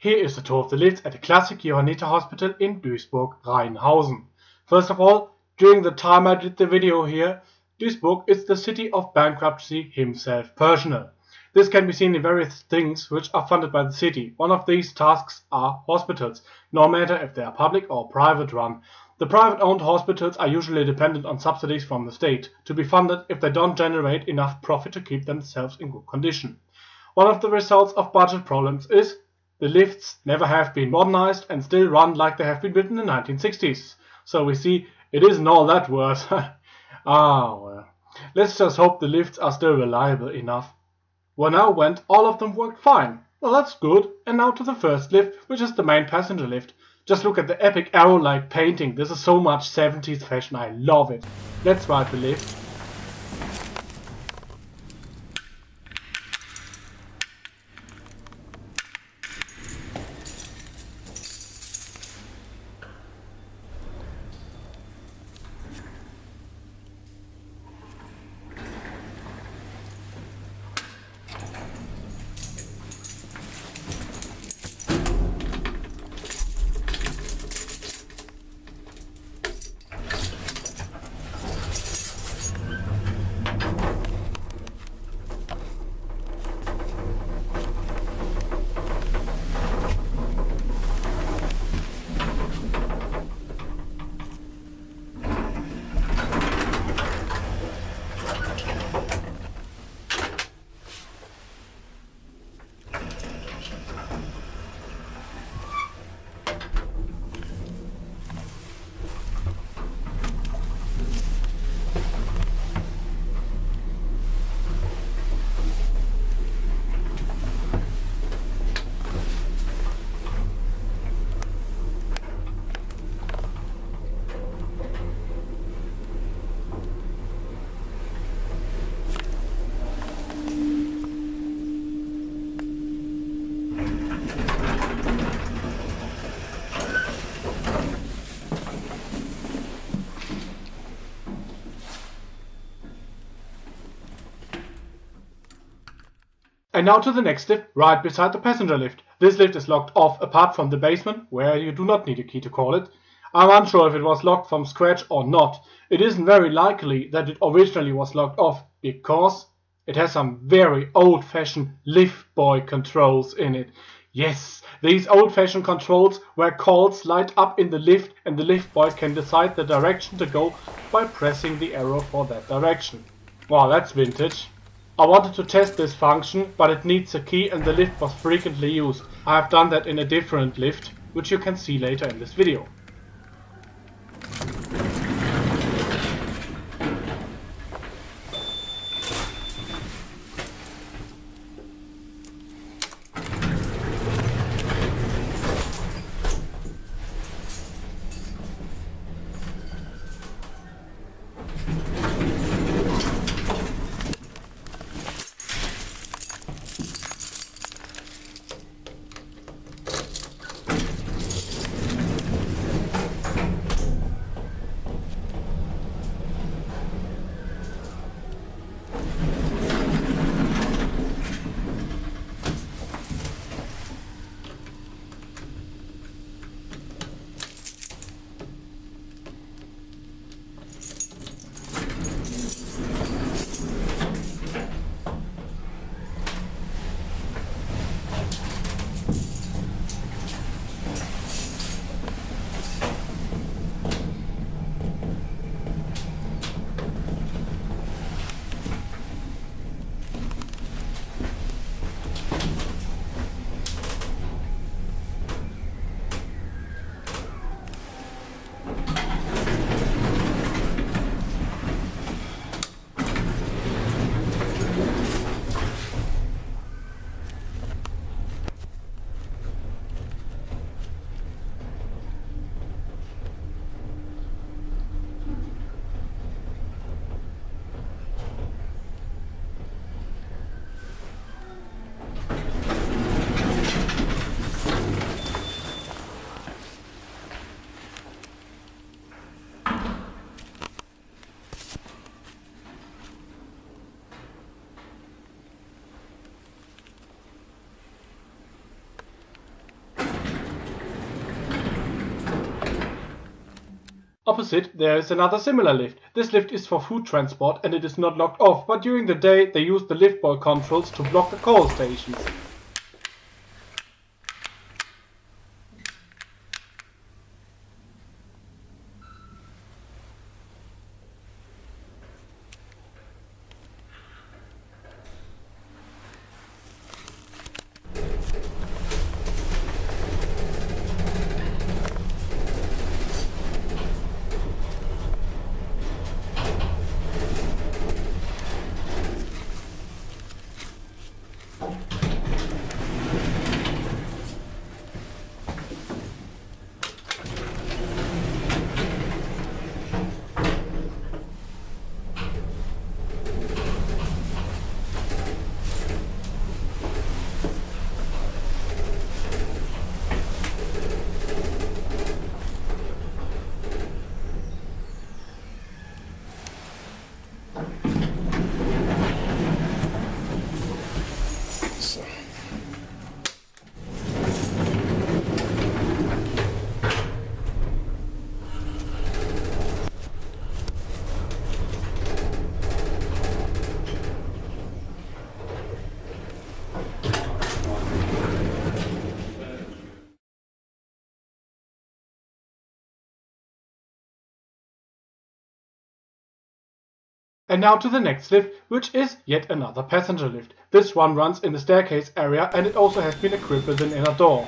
Here is the tour of the lifts at the classic Johanniter Hospital in Duisburg, Rheinhausen. First of all, during the time I did the video here, Duisburg is the city of bankruptcy himself personal. This can be seen in various things which are funded by the city. One of these tasks are hospitals, no matter if they are public or private run. The private-owned hospitals are usually dependent on subsidies from the state to be funded if they don't generate enough profit to keep themselves in good condition. One of the results of budget problems is the lifts never have been modernized and still run like they have been built in the 1960s. So we see it isn't all that worse. Well. Let's just hope the lifts are still reliable enough. When I went, all of them worked fine. Well, that's good. And now to the first lift, which is the main passenger lift. Just look at the epic arrow-like painting. This is so much 70s fashion. I love it. Let's ride the lift. And now to the next lift, right beside the passenger lift. This lift is locked off apart from the basement, where you do not need a key to call it. I'm unsure if it was locked from scratch or not. It isn't very likely that it originally was locked off, because it has some very old-fashioned liftboy controls in it. Yes, these old-fashioned controls where calls light up in the lift and the liftboy can decide the direction to go by pressing the arrow for that direction. Wow, that's vintage. I wanted to test this function, but it needs a key and the lift was frequently used. I have done that in a different lift, which you can see later in this video. Opposite there is another similar lift. This lift is for food transport and it is not locked off, but during the day they use the liftboy controls to block the coal stations. And now to the next lift, which is yet another passenger lift. This one runs in the staircase area and it also has been equipped with an inner door.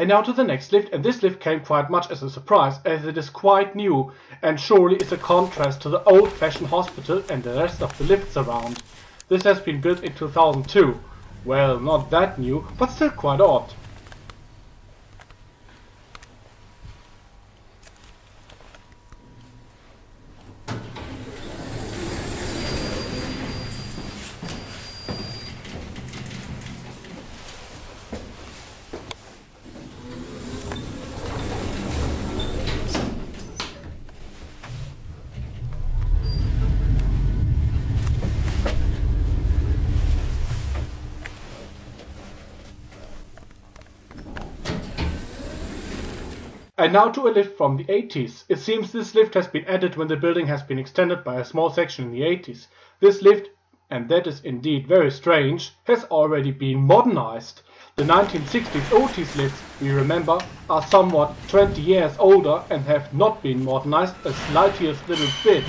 And now to the next lift, and this lift came quite much as a surprise as it is quite new and surely is a contrast to the old-fashioned hospital and the rest of the lifts around. This has been built in 2002. Well, not that new, but still quite odd. And now to a lift from the 80s. It seems this lift has been added when the building has been extended by a small section in the 80s. This lift, and that is indeed very strange, has already been modernized. The 1960s OTIS lifts, we remember, are somewhat 20 years older and have not been modernized a slightest little bit.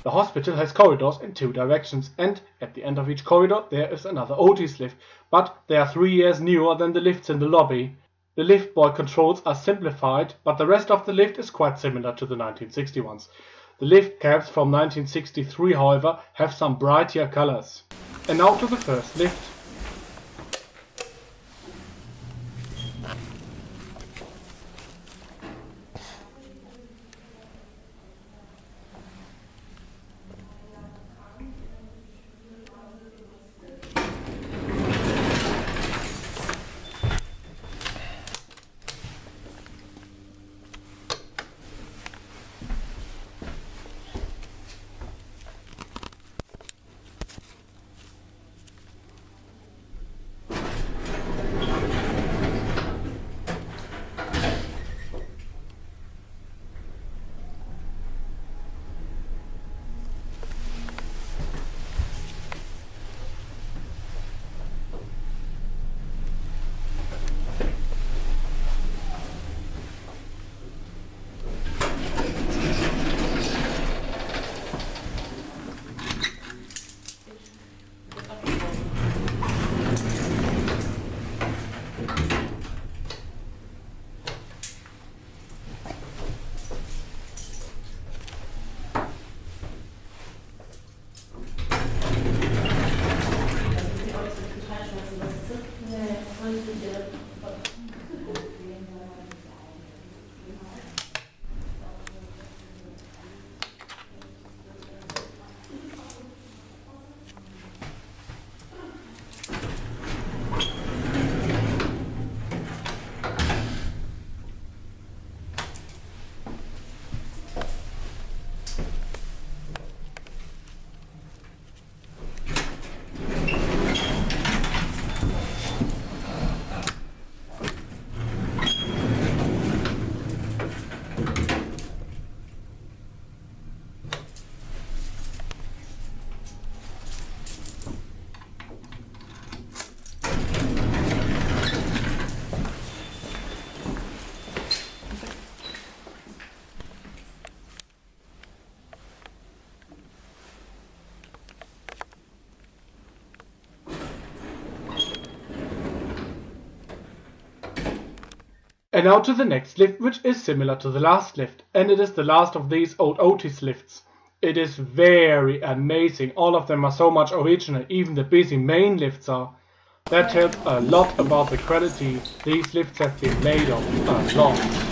The hospital has corridors in two directions, and at the end of each corridor there is another OTIS lift, but they are 3 years newer than the lifts in the lobby. The lift boy controls are simplified, but the rest of the lift is quite similar to the 1960 ones. The lift cabs from 1963, however, have some brighter colors. And now to the first lift. And now to the next lift, which is similar to the last lift, and it is the last of these old OTIS lifts. It is very amazing, all of them are so much original, even the busy main lifts are. That tells a lot about the quality these lifts have been made of, a lot.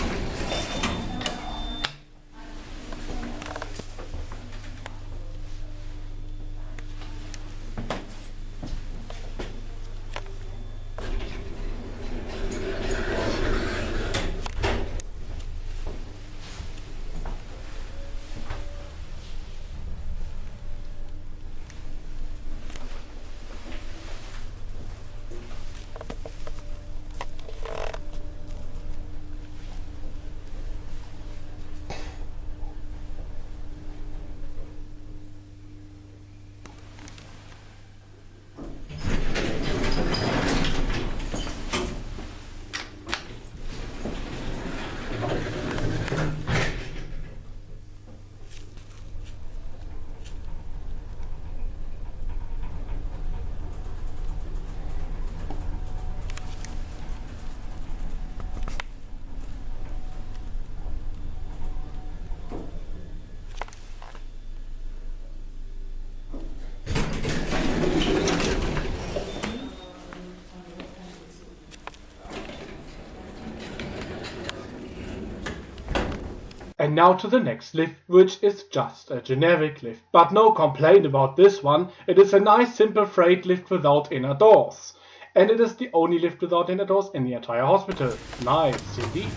And now to the next lift, which is just a generic lift. But no complaint about this one, it is a nice simple freight lift without inner doors. And it is the only lift without inner doors in the entire hospital. Nice indeed.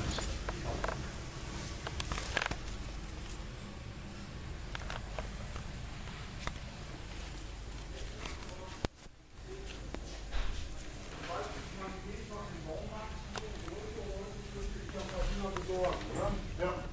Ja.